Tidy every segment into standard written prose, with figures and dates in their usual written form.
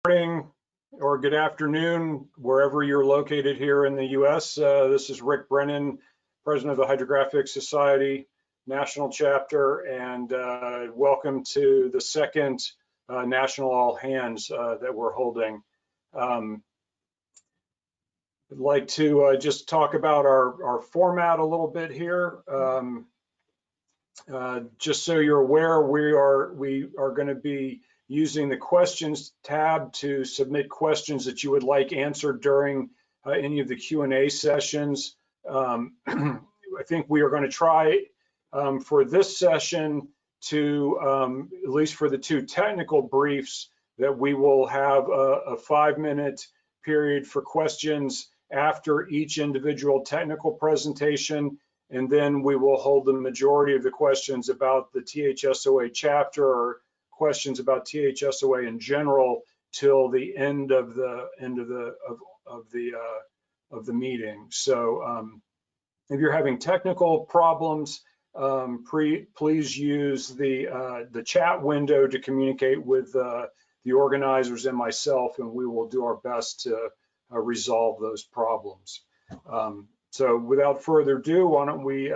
morning or good afternoon, wherever you're located here in the U.S. This is Rick Brennan, President of the Hydrographic Society National Chapter, and welcome to the second National All Hands that we're holding. I'd like to just talk about our format a little bit here. Just so you're aware, we are going to be using the questions tab to submit questions that you would like answered during any of the Q&A sessions. I think we are going to try for this session to, at least for the two technical briefs, that we will have a 5-minute period for questions after each individual technical presentation, and then we will hold the majority of the questions about the THSOA chapter or questions about THSOA in general till the end of the meeting. So if you're having technical problems, please use the chat window to communicate with the organizers and myself, and we will do our best to resolve those problems. So without further ado, why don't we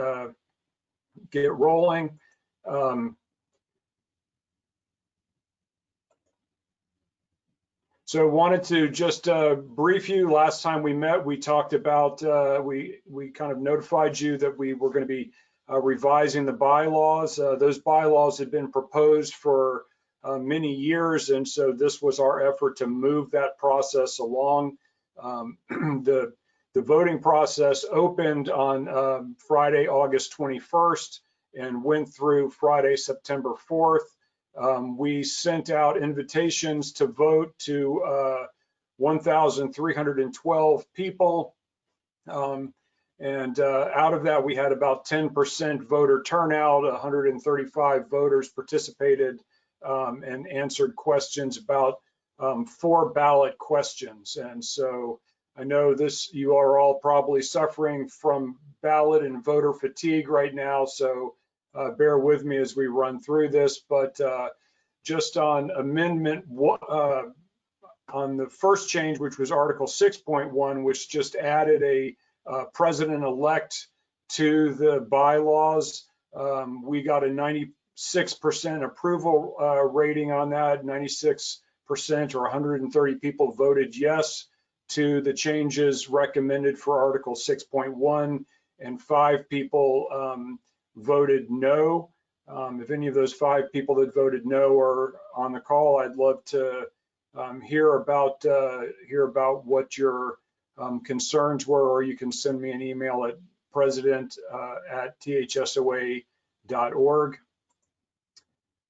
get rolling? So wanted to just brief you. Last time we met, we talked about, we kind of notified you that we were going to be revising the bylaws. Those bylaws had been proposed for many years, and so this was our effort to move that process along. The voting process opened on Friday, August 21st, and went through Friday, September 4th. We sent out invitations to vote to 1,312 people, and out of that we had about 10% voter turnout. 135 voters participated and answered questions, about 4 ballot questions. And so I know you are all probably suffering from ballot and voter fatigue right now, so bear with me as we run through this. But just on amendment, on the first change, which was Article 6.1, which just added a president-elect to the bylaws, we got a 96% approval rating on that. 96% or 130 people voted yes to the changes recommended for Article 6.1, and 5 people voted no. If any of those 5 people that voted no are on the call, I'd love to hear about what your concerns were, or you can send me an email at president@thsoa.org.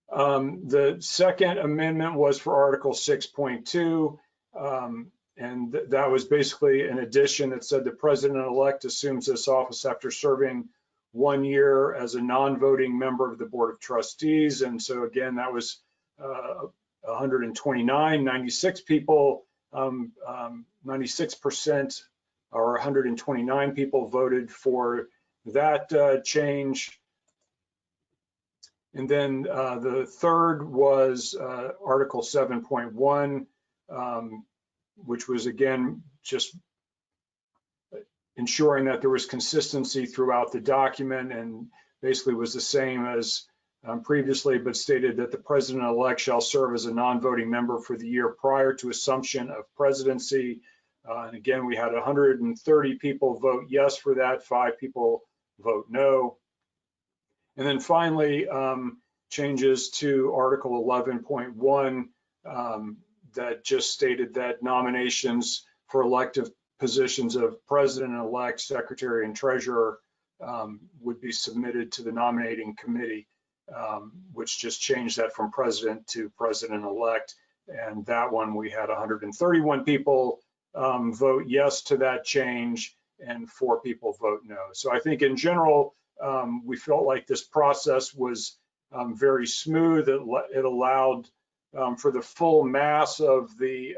The second amendment was for Article 6.2, and that was basically an addition that said the president-elect assumes this office after serving 1 year as a non-voting member of the Board of Trustees. And so again, that was 129, 96 people, 96% or 129 people voted for that change. And then the third was Article 7.1, which was again just ensuring that there was consistency throughout the document, and basically was the same as previously, but stated that the president-elect shall serve as a non-voting member for the year prior to assumption of presidency. And again, we had 130 people vote yes for that, 5 people vote no. And then finally, changes to Article 11.1 that just stated that nominations for elective positions of president-elect, secretary, and treasurer would be submitted to the nominating committee, which just changed that from president to president-elect. And that one, we had 131 people vote yes to that change, and 4 people vote no. So I think in general, we felt like this process was very smooth. It allowed for the full mass of the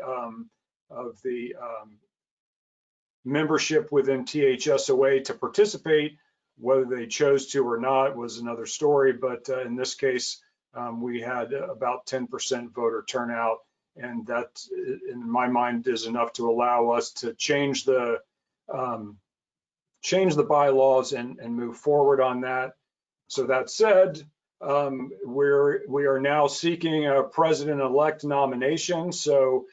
membership within THSOA to participate. Whether they chose to or not was another story, but in this case, we had about 10% voter turnout, and that, in my mind, is enough to allow us to change the bylaws and move forward on that. So that said, we are now seeking a president-elect nomination. So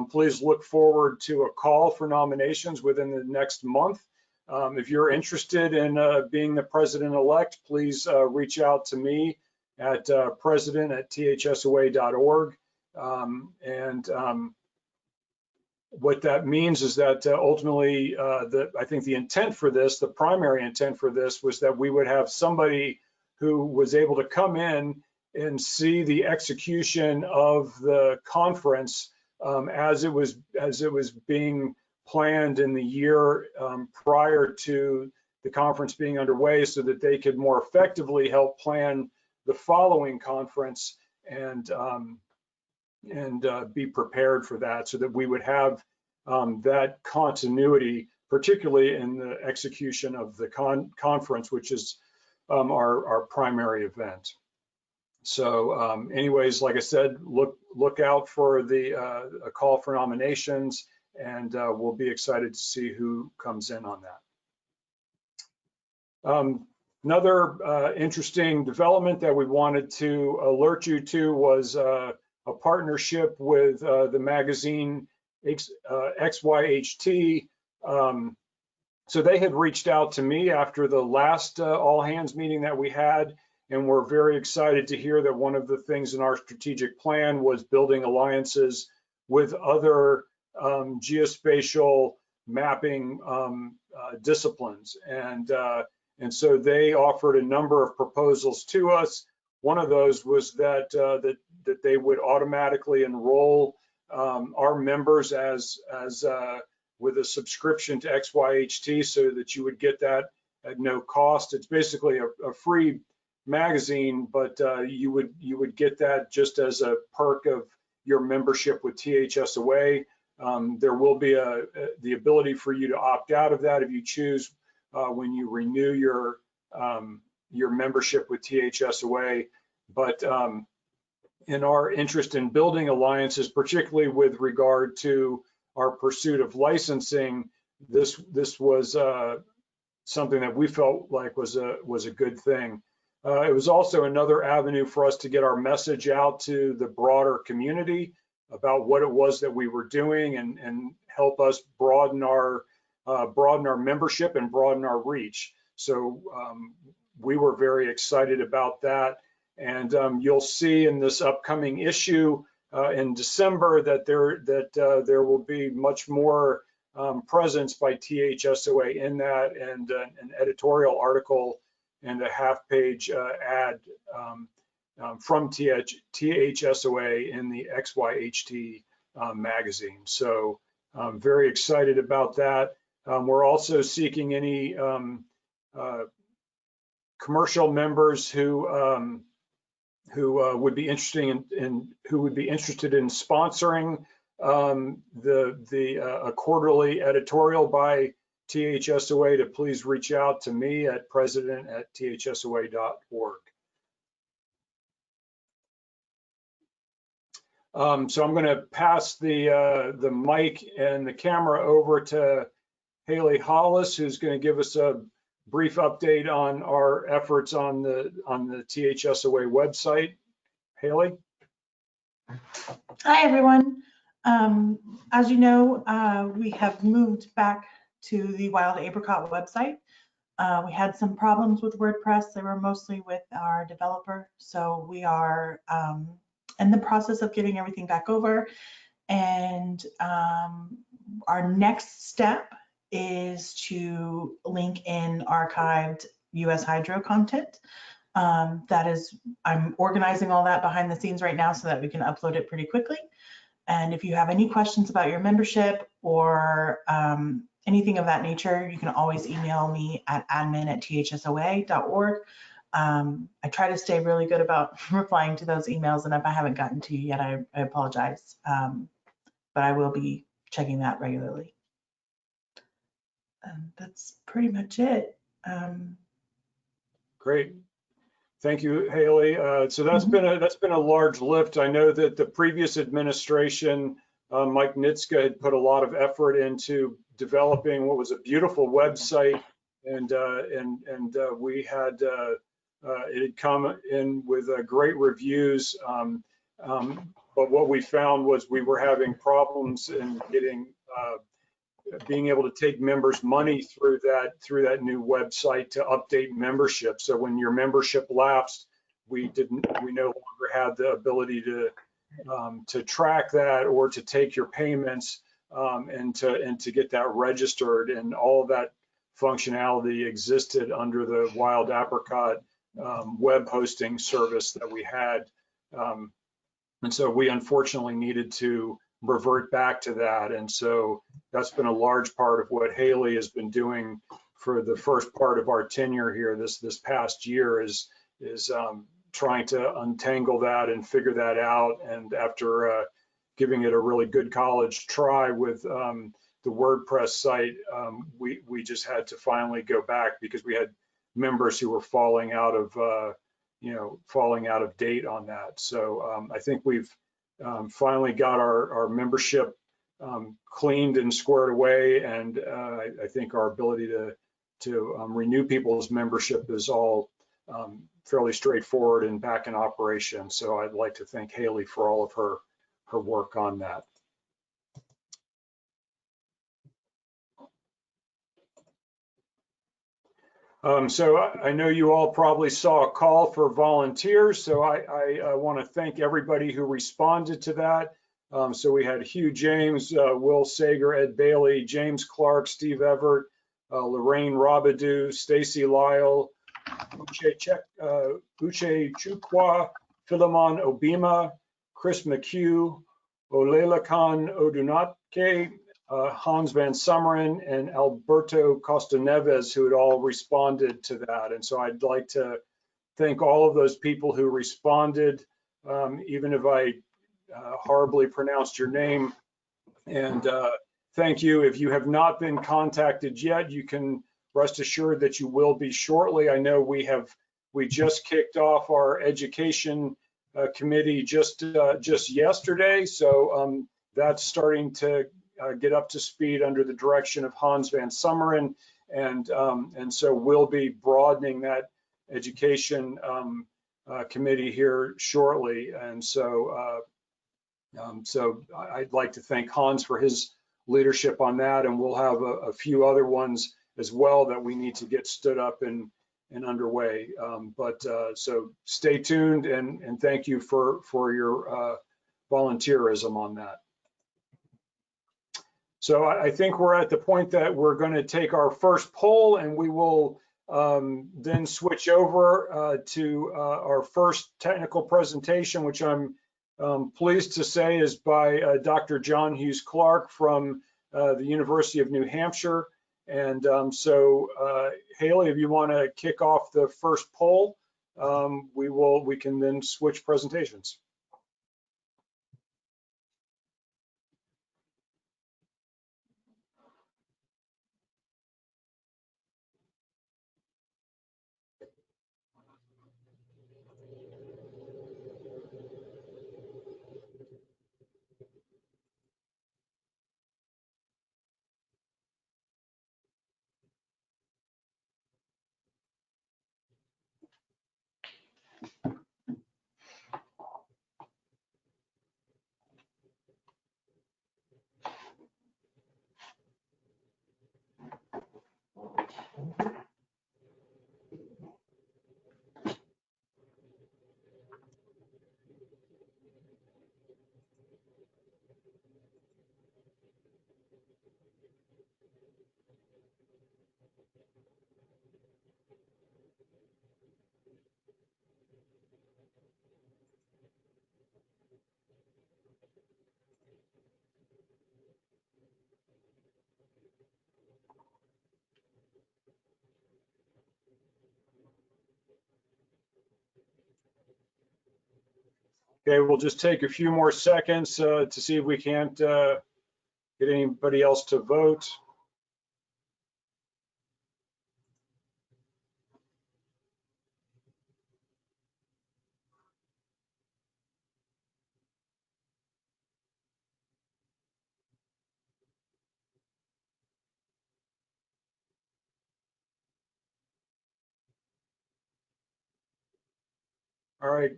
please look forward to a call for nominations within the next month. If you're interested in being the president-elect, please reach out to me at president@thsoa.org. What that means is that ultimately, I think the intent for this, the primary intent for this, was that we would have somebody who was able to come in and see the execution of the conference as it was being planned in the year prior to the conference being underway, so that they could more effectively help plan the following conference and be prepared for that, so that we would have that continuity, particularly in the execution of the conference, which is our primary event. So anyways, like I said, look out for a call for nominations, and we'll be excited to see who comes in on that. Another interesting development that we wanted to alert you to was a partnership with the magazine XYHT. So they had reached out to me after the last all hands meeting that we had, and we're very excited to hear that one of the things in our strategic plan was building alliances with other geospatial mapping disciplines. And so they offered a number of proposals to us. One of those was that they would automatically enroll our members as with a subscription to XYHT, so that you would get that at no cost. It's basically a free magazine, but you would get that just as a perk of your membership with THSOA. There will be the ability for you to opt out of that if you choose when you renew your membership with THSOA. But in our interest in building alliances, particularly with regard to our pursuit of licensing, this was something that we felt like was a good thing. It was also another avenue for us to get our message out to the broader community about what it was that we were doing, and help us broaden our membership and broaden our reach. So we were very excited about that. And you'll see in this upcoming issue in December that there will be much more presence by THSOA in that, and an editorial article and a half-page ad from THSOA in the XYHT magazine. So I'm very excited about that. We're also seeking any commercial members who would be interested in sponsoring a quarterly editorial by THSOA, to please reach out to me at president@thsoa.org. So I'm going to pass the mic and the camera over to Haley Hollis, who's going to give us a brief update on our efforts on the THSOA website. Haley? Hi, everyone. As you know, we have moved back to the Wild Apricot website. We had some problems with WordPress. They were mostly with our developer. So we are in the process of getting everything back over. And our next step is to link in archived US Hydro content. I'm organizing all that behind the scenes right now so that we can upload it pretty quickly. And if you have any questions about your membership or anything of that nature, you can always email me at admin@thsoa.org. I try to stay really good about replying to those emails, and if I haven't gotten to you yet, I apologize. But I will be checking that regularly. That's pretty much it. Great. Thank you, Haley. So that's been a large lift. I know that the previous administration, Mike Nitzka, had put a lot of effort into developing what was a beautiful website, and we had it had come in with great reviews. But what we found was we were having problems in getting being able to take members' money through that new website to update membership. So when your membership lapsed, we no longer had the ability to track that or to take your payments and to get that registered, and all of that functionality existed under the Wild Apricot web hosting service that we had. And so we unfortunately needed to revert back to that. And so that's been a large part of what Haley has been doing for the first part of our tenure here this past year is trying to untangle that and figure that out. And after giving it a really good college try with the WordPress site, we just had to finally go back because we had members who were falling out of date on that. So I think we've finally got our membership cleaned and squared away, and I think our ability to renew people's membership is all fairly straightforward and back in operation. So I'd like to thank Haley for all of her work on that. So I know you all probably saw a call for volunteers, so I want to thank everybody who responded to that. So we had Hugh James, Will Sager, Ed Bailey, James Clark, Steve Everett, Lorraine Robidoux, Stacy Lyle, Uche Chukwa, Philemon Obima, Chris McHugh, Olelekan Odunatke, Hans Van Summeren, and Alberto Costaneves, who had all responded to that. And so I'd like to thank all of those people who responded, even if I horribly pronounced your name. And thank you. If you have not been contacted yet, you can rest assured that you will be shortly. I know we just kicked off our education committee just yesterday, so that's starting to get up to speed under the direction of Hans Van Summeren, and so we'll be broadening that education committee here shortly. And so I'd like to thank Hans for his leadership on that, and we'll have a few other ones as well that we need to get stood up and underway. So stay tuned, and thank you for your volunteerism on that. So I think we're at the point that we're going to take our first poll, and we will then switch over to our first technical presentation, which I'm pleased to say is by Dr. John Hughes Clark from the University of New Hampshire. And so Haley, if you want to kick off the first poll, we can then switch presentations. Okay, we'll just take a few more seconds to see if we can't get anybody else to vote. All right,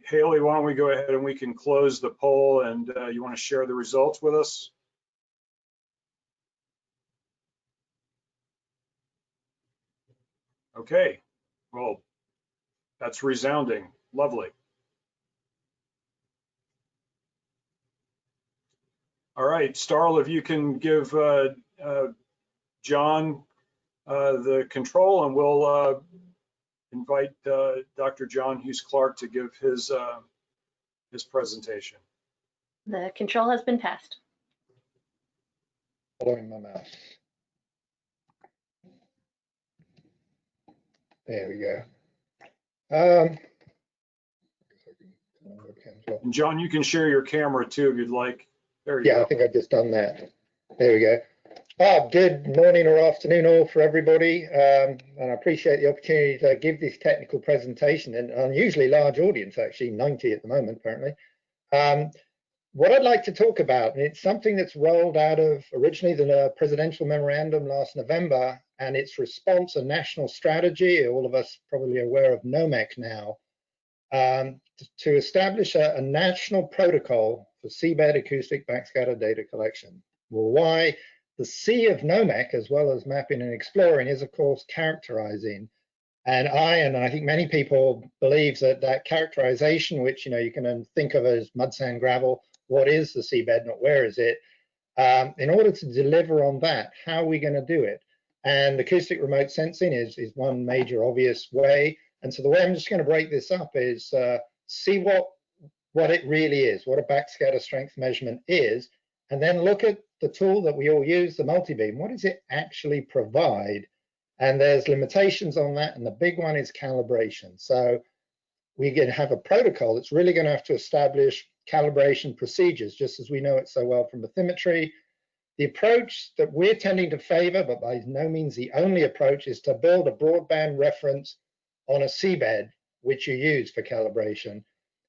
Haley, why don't we go ahead and we can close the poll, and you want to share the results with us? Okay, well, that's resounding. Lovely. All right, Starl, if you can give John the control, and we'll invite Dr. John Hughes Clark to give his presentation. The control has been passed. Following my mouse. There we go. And John, you can share your camera too if you'd like. There you go. Yeah, I think I've just done that. There we go. Good morning or afternoon all for everybody. And I appreciate the opportunity to give this technical presentation, and an unusually large audience, actually 90 at the moment, apparently. What I'd like to talk about, and it's something that's rolled out of originally the presidential memorandum last November, and its response and national strategy. All of us probably aware of NOMEC now, to establish a national protocol for seabed acoustic backscatter data collection. Well, why? The C of NOMEC, as well as mapping and exploring, is of course characterizing. And I think many people believe that characterization, which you can think of as mud, sand, gravel, what is the seabed, not where is it? In order to deliver on that, how are we going to do it? And acoustic remote sensing is one major obvious way. And so the way I'm just going to break this up is see what it really is, what a backscatter strength measurement is, and then look at the tool that we all use, the multibeam. What does it actually provide? And there's limitations on that, and the big one is calibration. So we're going to have a protocol that's really going to have to establish calibration procedures, just as we know it so well from bathymetry. The approach that we're tending to favor, but by no means the only approach, is to build a broadband reference on a seabed, which you use for calibration.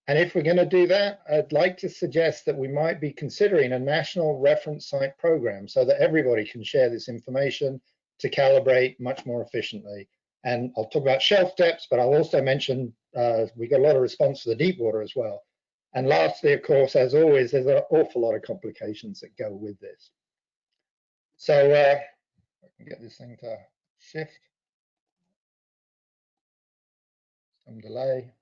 And if we're going to do that, I'd like to suggest that we might be considering a national reference site program so that everybody can share this information to calibrate much more efficiently. And I'll talk about shelf depths, but I'll also mention we got a lot of response to the deep water as well. And lastly, of course, as always, there's an awful lot of complications that go with this. So I can get this thing to shift. Some delay.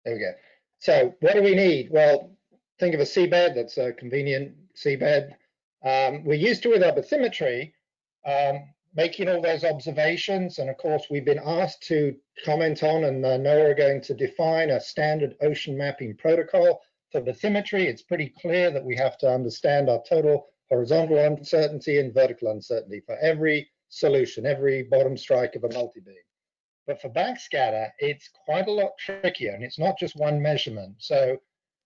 There we go. So what do we need? Well, think of a seabed. That's a convenient seabed. We're used to with our bathymetry, making all those observations. And of course, we've been asked to comment on, and NOAA are going to define a standard ocean mapping protocol for bathymetry. It's pretty clear that we have to understand our total horizontal uncertainty and vertical uncertainty for every solution, every bottom strike of a multi-beam. But for backscatter, it's quite a lot trickier, and it's not just one measurement. So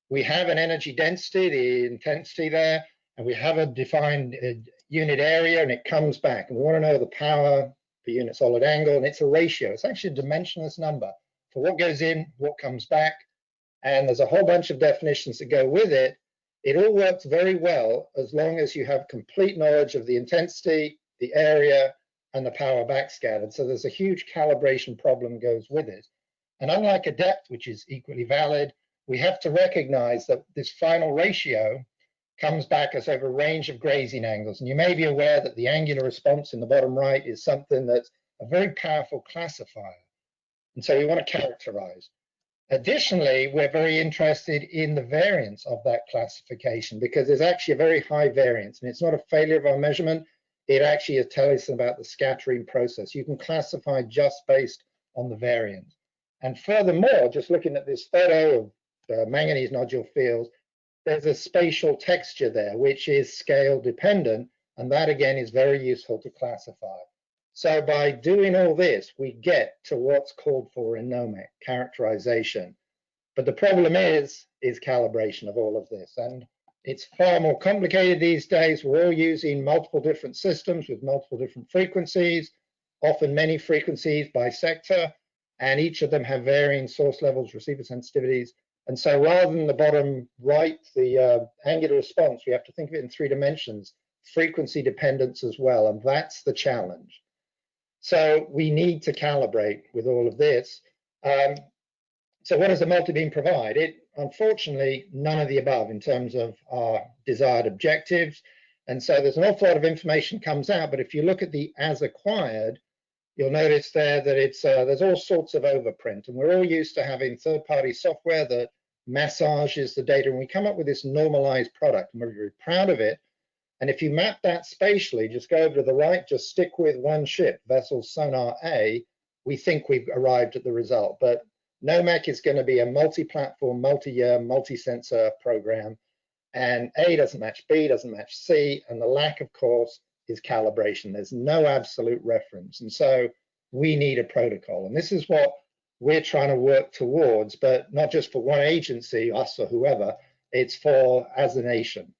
we have an energy density, the intensity there, and we have a defined unit area, and it comes back. And we want to know the power per unit solid angle, and it's a ratio. It's actually a dimensionless number for what goes in, what comes back, and there's a whole bunch of definitions that go with it. It all works very well as long as you have complete knowledge of the intensity, the area, and the power backscattered. So there's a huge calibration problem goes with it. And unlike a depth, which is equally valid, we have to recognize that this final ratio comes back as over a range of grazing angles. And you may be aware that the angular response in the bottom right is something that's a very powerful classifier. And so we want to characterize. Additionally, we're very interested in the variance of that classification because there's actually a very high variance, and it's not a failure of our measurement. It actually tells us about the scattering process. You can classify just based on the variance. And furthermore, just looking at this photo of manganese nodule fields, there's a spatial texture there, which is scale dependent, and that again is very useful to classify. So by doing all this, we get to what's called for in NOMEC, characterization. But the problem is calibration of all of this. And it's far more complicated these days. We're all using multiple different systems with multiple different frequencies, often many frequencies by sector, and each of them have varying source levels, receiver sensitivities. And so rather than the bottom right, the angular response, we have to think of it in 3 dimensions, frequency dependence as well, and that's the challenge. So we need to calibrate with all of this. So what does the multi-beam provide? It, unfortunately, none of the above in terms of our desired objectives. And so there's an awful lot of information comes out, but if you look at the as acquired, you'll notice there that it's there's all sorts of overprint, and we're all used to having third-party software that massages the data, and we come up with this normalized product, and we're very proud of it. And if you map that spatially, just go over to the right, just stick with one ship, vessel sonar A, we think we've arrived at the result. But NOMAC is going to be a multi-platform, multi-year, multi-sensor program, and A doesn't match B, doesn't match C, and the lack, of course, is calibration. There's no absolute reference, and so we need a protocol, and this is what we're trying to work towards, but not just for one agency, us or whoever, it's for as a nation.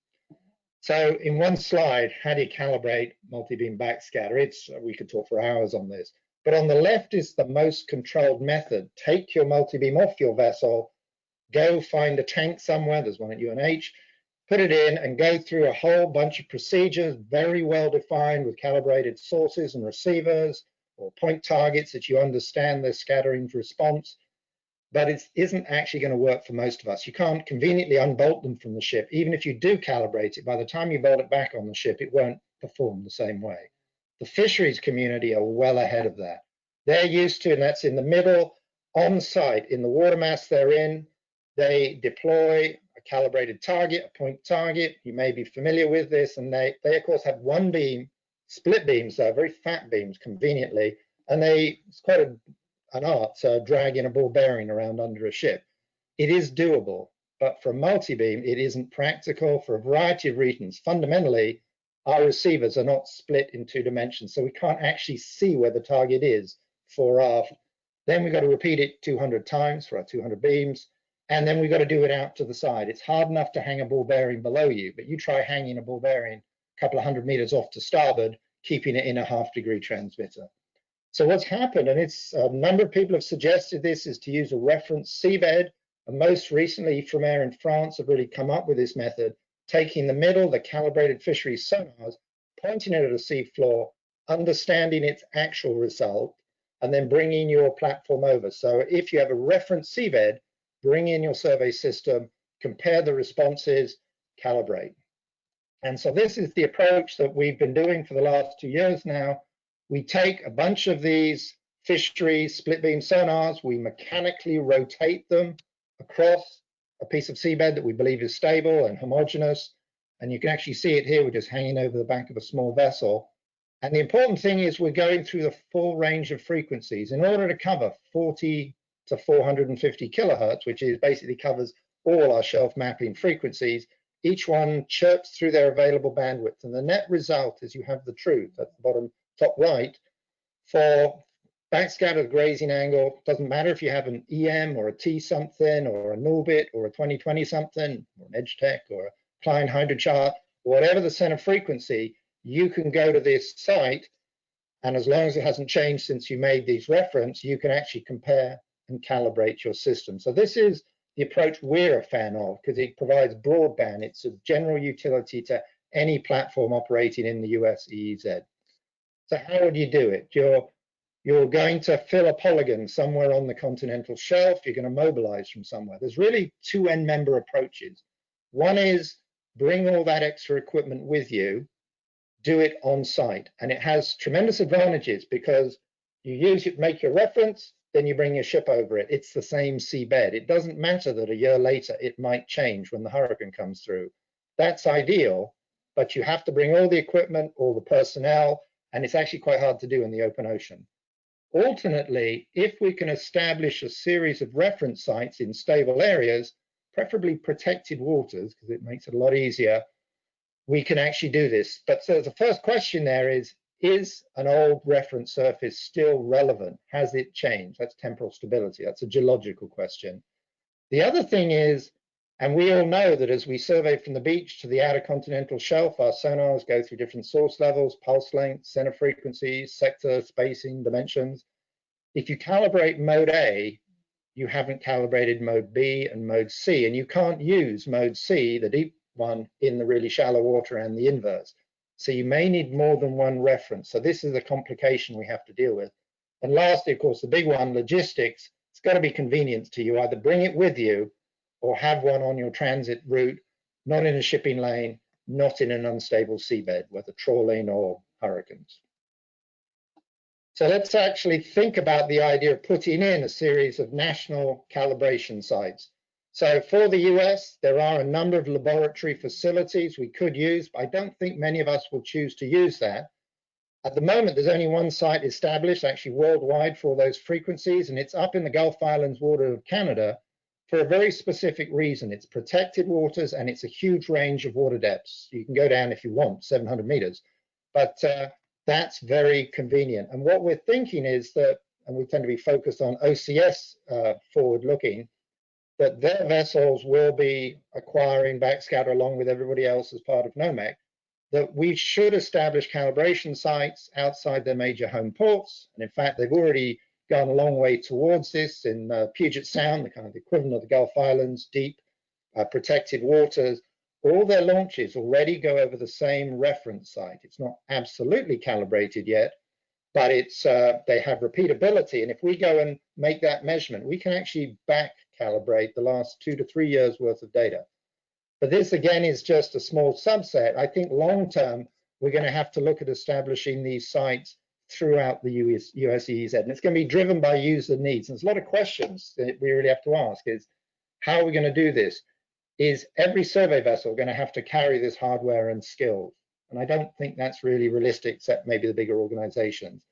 So in one slide, how do you calibrate multi-beam backscatter? We could talk for hours on this, but on the left is the most controlled method. Take your multi-beam off your vessel, go find a tank somewhere, there's one at UNH, put it in and go through a whole bunch of procedures, very well defined with calibrated sources and receivers or point targets that you understand their scattering response. But it isn't actually going to work for most of us. You can't conveniently unbolt them from the ship. Even if you do calibrate it, by the time you bolt it back on the ship, it won't perform the same way. The fisheries community are well ahead of that. They're used to, and that's in the middle, on site, in the water mass they're in, they deploy a calibrated target, a point target. You may be familiar with this, and they of course have one beam, split beams, though, very fat beams, conveniently, and it's quite an art, so dragging a ball bearing around under a ship. It is doable, but for a multi-beam, it isn't practical for a variety of reasons. Fundamentally, our receivers are not split in 2 dimensions, so we can't actually see where the target is fore aft. Then we've got to repeat it 200 times for our 200 beams, and then we've got to do it out to the side. It's hard enough to hang a ball bearing below you, but you try hanging a ball bearing a couple of 100 meters off to starboard, keeping it in a half-degree transmitter. So what's happened, and it's a number of people have suggested this, is to use a reference seabed, and most recently Ifremer in France have really come up with this method, taking the middle, the calibrated fisheries sonars, pointing it at a seafloor, understanding its actual result, and then bringing your platform over. So if you have a reference seabed, bring in your survey system, compare the responses, calibrate. And so this is the approach that we've been doing for the last 2 years now. We take a bunch of these fisheries split beam sonars, we mechanically rotate them across a piece of seabed that we believe is stable and homogeneous. And you can actually see it here, we're just hanging over the back of a small vessel. And the important thing is we're going through the full range of frequencies in order to cover 40 to 450 kilohertz, which is basically covers all our shelf mapping frequencies. Each one chirps through their available bandwidth, and the net result is you have the truth at the bottom top right. For backscatter grazing angle, doesn't matter if you have an EM or a T something or a null bit or a 2020 something or an edge tech or a Klein hydrochart, whatever the center frequency, you can go to this site, and as long as it hasn't changed since you made these reference, you can actually compare and calibrate your system. So this is the approach we're a fan of because it provides broadband. It's of general utility to any platform operating in the US EEZ. So how would you do it? You're going to fill a polygon somewhere on the continental shelf. You're going to mobilize from somewhere. There's really 2 end member approaches. One is bring all that extra equipment with you, do it on site. And it has tremendous advantages because you make your reference, then you bring your ship over it. It's the same seabed. It doesn't matter that a year later it might change when the hurricane comes through. That's ideal, but you have to bring all the equipment, all the personnel, and it's actually quite hard to do in the open ocean. Alternately, if we can establish a series of reference sites in stable areas, preferably protected waters, because it makes it a lot easier, we can actually do this. But so the first question there is an old reference surface still relevant? Has it changed? That's temporal stability. That's a geological question. The other thing is, and we all know that as we survey from the beach to the outer continental shelf, our sonars go through different source levels, pulse lengths, center frequencies, sector, spacing, dimensions. If you calibrate mode A, you haven't calibrated mode B and mode C, and you can't use mode C, the deep one, in the really shallow water and the inverse. So you may need more than one reference. So this is a complication we have to deal with. And lastly, of course, the big one, logistics. it's got to be convenient to you. Either bring it with you or have one on your transit route, not in a shipping lane, not in an unstable seabed, whether trawling or hurricanes. So let's actually think about the idea of putting in a series of national calibration sites. So for the US, there are a number of laboratory facilities we could use, but I don't think many of us will choose to use that. At the moment, there's only one site established, actually worldwide, for those frequencies, and it's up in the Gulf Islands water of Canada for a very specific reason. It's protected waters, and it's a huge range of water depths. You can go down, if you want, 700 meters, but that's very convenient. And what we're thinking is that, and we tend to be focused on OCS forward-looking, that their vessels will be acquiring Backscatter along with everybody else as part of NOMEC, that we should establish calibration sites outside their major home ports. And in fact, they've already gone a long way towards this in Puget Sound, the kind of equivalent of the Gulf Islands, deep protected waters. All their launches already go over the same reference site. It's not absolutely calibrated yet, but it's they have repeatability. And if we go and make that measurement, we can actually back calibrate the last 2 to 3 years worth of data. But this, again, is just a small subset. I think long term, we're going to have to look at establishing these sites throughout the US EEZ. And it's going to be driven by user needs. And there's a lot of questions that we really have to ask is, how are we going to do this? Is every survey vessel going to have to carry this hardware and skills? And I don't think that's really realistic, except maybe the bigger organizations.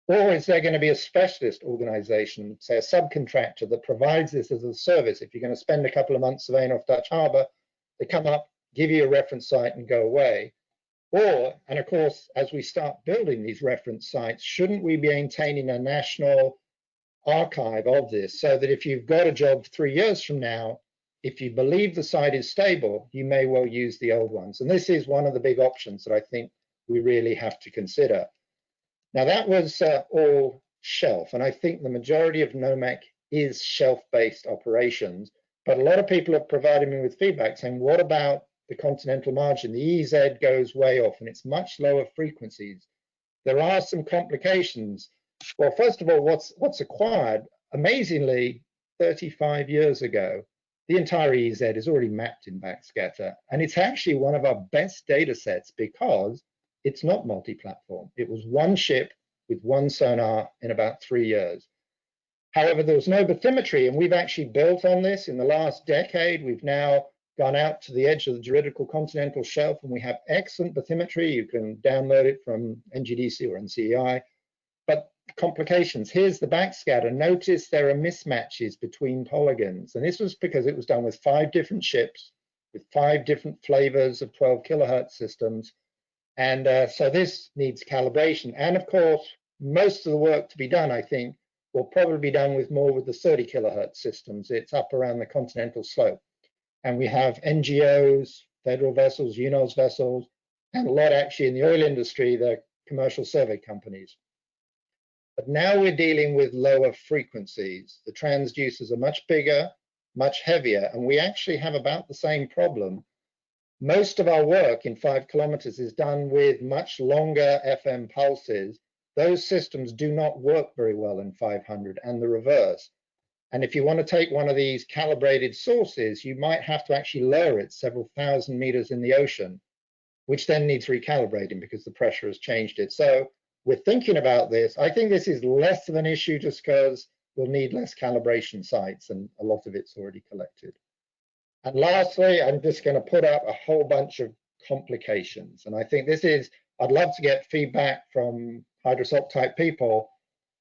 Or is there going to be a specialist organization, say a subcontractor, that provides this as a service? If you're going to spend a couple of months surveying off Dutch Harbor, they come up, give you a reference site and go away. Or, and of course, as we start building these reference sites, shouldn't we be maintaining a national archive of this so that if you've got a job 3 years from now, if you believe the site is stable, you may well use the old ones. And this is one of the big options that I think we really have to consider. Now, that was all shelf, and I think the majority of NOMEC is shelf-based operations. But a lot of people have provided me with feedback saying, what about the continental margin? The EEZ goes way off and it's much lower frequencies. There are some complications. Well, first of all, what's acquired? Amazingly, 35 years ago, the entire EEZ is already mapped in Backscatter. And it's actually one of our best data sets because it's not multi-platform. It was one ship with one sonar in about 3 years. However, there was no bathymetry, and we've actually built on this in the last decade. We've now gone out to the edge of the juridical continental shelf, and we have excellent bathymetry. You can download it from NGDC or NCEI. But complications, here's the backscatter. Notice there are mismatches between polygons, and this was because it was done with 5 different ships, with 5 different flavors of 12 kilohertz systems. And so this needs calibration. And of course, most of the work to be done, I think, will probably be done with the 30 kilohertz systems. It's up around the continental slope. And we have NGOs, federal vessels, UNOS vessels, and a lot actually in the oil industry, the commercial survey companies. But now we're dealing with lower frequencies. The transducers are much bigger, much heavier, and we actually have about the same problem. Most of our work in 5 kilometers is done with much longer FM pulses. Those systems do not work very well in 500 and the reverse. And if you want to take one of these calibrated sources, you might have to actually lower it several thousand meters in the ocean, which then needs recalibrating because the pressure has changed it. So we're thinking about this. I think this is less of an issue just because we'll need less calibration sites and a lot of it's already collected. And lastly, I'm just going to put up a whole bunch of complications. And I think this is, I'd love to get feedback from hydrosoc type people.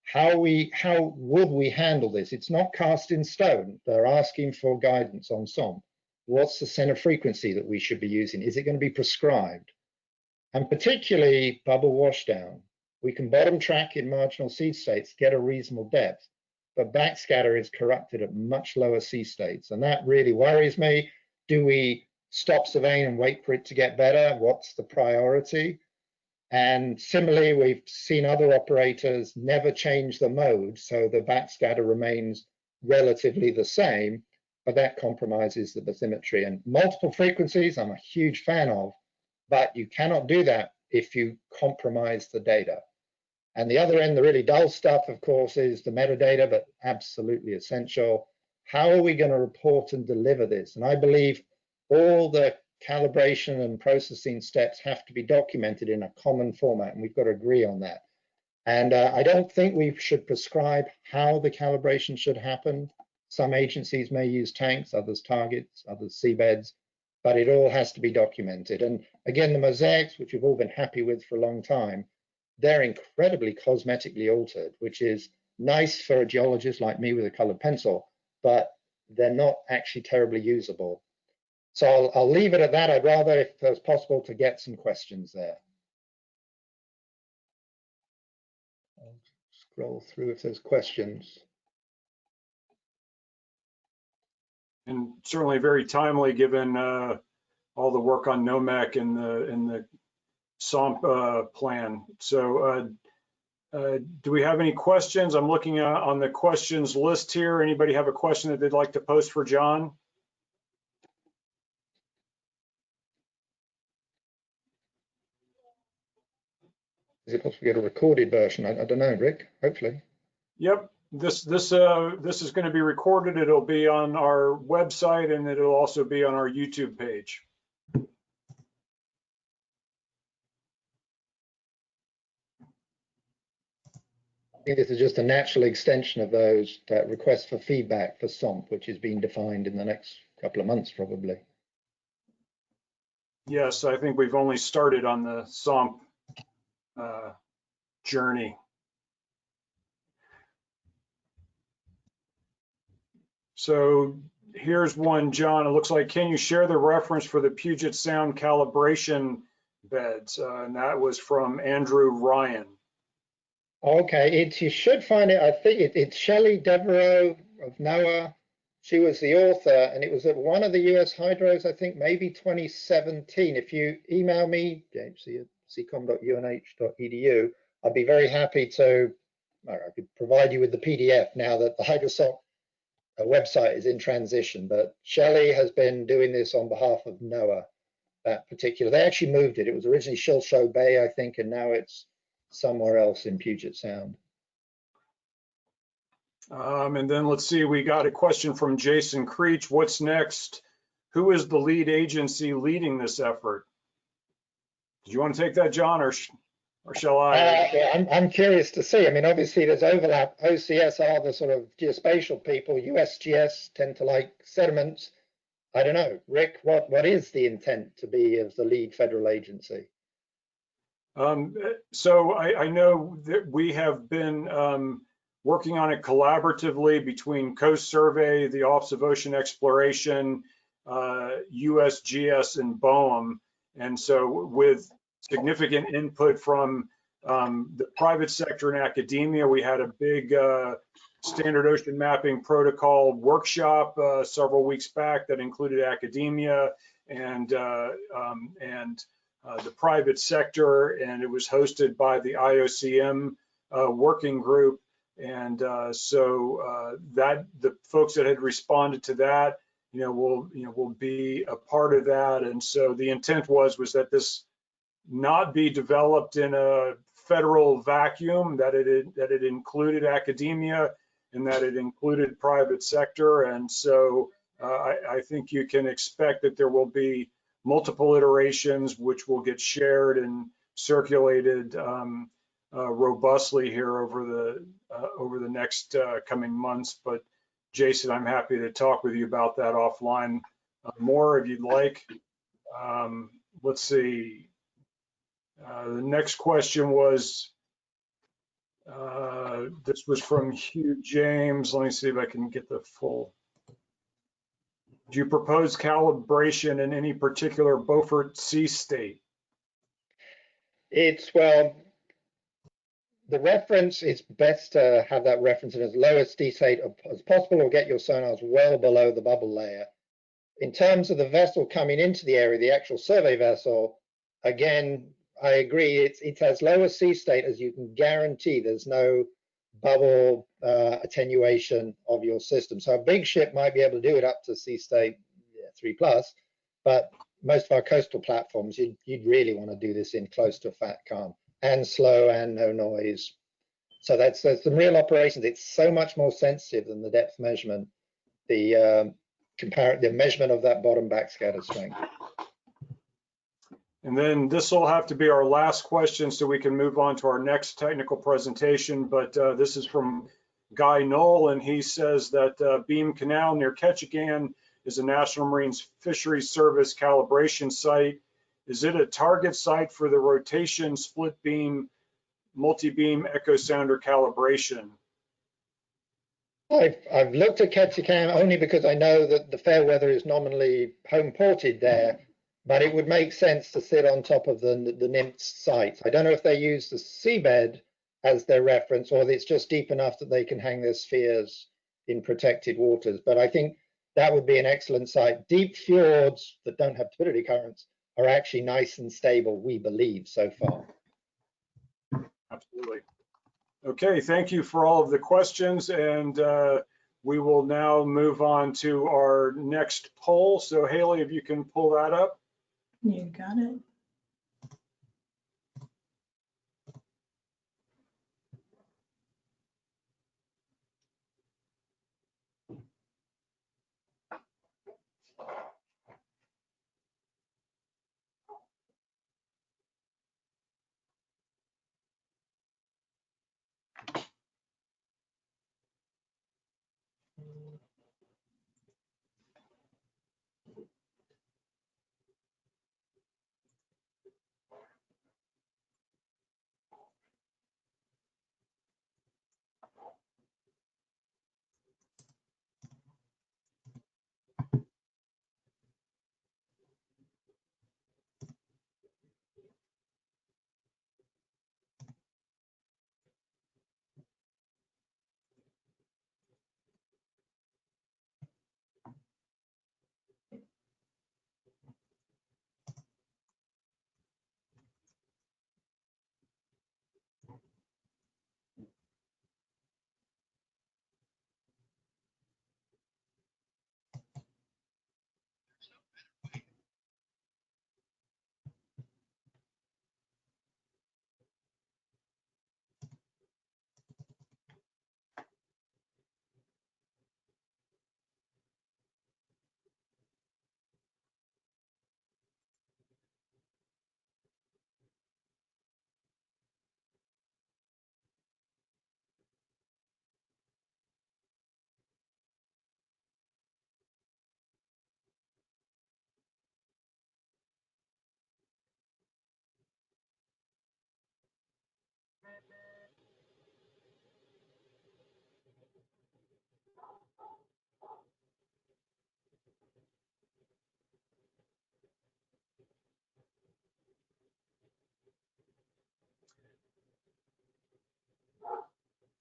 How would we handle this? It's not cast in stone. They're asking for guidance on some. What's the center frequency that we should be using? Is it going to be prescribed? And particularly bubble washdown. We can bottom track in marginal sea states, get a reasonable depth, but backscatter is corrupted at much lower sea states. And that really worries me. Do we stop surveying and wait for it to get better? What's the priority? And similarly, we've seen other operators never change the mode, so the backscatter remains relatively the same, but that compromises the bathymetry. And multiple frequencies, I'm a huge fan of, but you cannot do that if you compromise the data. And the other end, the really dull stuff, of course, is the metadata, but absolutely essential. How are we going to report and deliver this? And I believe all the calibration and processing steps have to be documented in a common format, and we've got to agree on that. And I don't think we should prescribe how the calibration should happen. Some agencies may use tanks, others targets, others seabeds, but it all has to be documented. And again, the mosaics, which we've all been happy with for a long time, they're incredibly cosmetically altered, which is nice for a geologist like me with a colored pencil, but they're not actually terribly usable. So I'll leave it at that. I'd rather, if it's possible, to get some questions there. I'll scroll through if there's questions. And certainly very timely given all the work on NOMEC and the SOMP plan. So do we have any questions? I'm looking on the questions list here. Anybody have a question that they'd like to post for John? Is it possible to get a recorded version? I don't know, Rick, hopefully. Yep, this is going to be recorded. It'll be on our website and it'll also be on our YouTube page. I think this is just a natural extension of those requests for feedback for SOMP, which is being defined in the next couple of months, probably. Yes, I think we've only started on the SOMP journey. So here's one, John. It looks like, can you share the reference for the Puget Sound calibration beds? And that was from Andrew Ryan. Okay, you should find it. I think it's Shelley Devereaux of NOAA. She was the author, and it was at one of the US hydros, I think maybe 2017. If you email me, james@ccom.unh.edu, I'd be very happy to, I could provide you with the PDF now that the HydroSOC website is in transition. But Shelley has been doing this on behalf of NOAA, that particular. They actually moved it. It was originally Shilshow Bay, I think, and now it's somewhere else in Puget Sound. And then let's see, we got a question from Jason Creech. What's next? Who is the lead agency leading this effort? Do you want to take that, John, or shall I? Yeah, I'm curious to see. I mean, obviously there's overlap. OCS are the sort of geospatial people. USGS tend to like sediments. I don't know. Rick, what is the intent to be as the lead federal agency? So I know that we have been working on it collaboratively between Coast Survey, the Office of Ocean Exploration, USGS, and BOEM. And so with significant input from the private sector and academia, we had a big standard ocean mapping protocol workshop several weeks back that included academia and the private sector, and it was hosted by the IOCM working group. And so that the folks that had responded to that, will be a part of that. And so the intent was that this not be developed in a federal vacuum, that it included academia and that it included private sector. And so I think you can expect that there will be multiple iterations which will get shared and circulated robustly here over the next coming months. But Jason, I'm happy to talk with you about that offline more if you'd like. Let's see. The next question was, this was from Hugh James. Let me see if I can get the full. Do you propose calibration in any particular Beaufort Sea state? Well, the reference, it's best to have that reference in as low a sea state as possible, or get your sonars well below the bubble layer. In terms of the vessel coming into the area, the actual survey vessel, again, I agree, it's as low a sea state as you can guarantee there's no bubble attenuation of your system. So a big ship might be able to do it up to sea state 3+, but most of our coastal platforms, you'd really want to do this in close to a fat calm and slow and no noise, So there's some real operations. It's so much more sensitive than the depth measurement, the measurement of that bottom backscatter strength. And then this will have to be our last question so we can move on to our next technical presentation. But this is from Guy Knoll, and he says that Beam Canal near Ketchikan is a National Marine Fisheries Service calibration site. Is it a target site for the rotation split beam, multi-beam echo sounder calibration? I've looked at Ketchikan only because I know that the Fairweather is nominally home ported there, but it would make sense to sit on top of the NIMS sites. I don't know if they use the seabed as their reference or it's just deep enough that they can hang their spheres in protected waters, but I think that would be an excellent site. Deep fjords that don't have turbidity currents are actually nice and stable, we believe, so far. Absolutely. Okay, thank you for all of the questions, and we will now move on to our next poll. So Haley, if you can pull that up. You got it.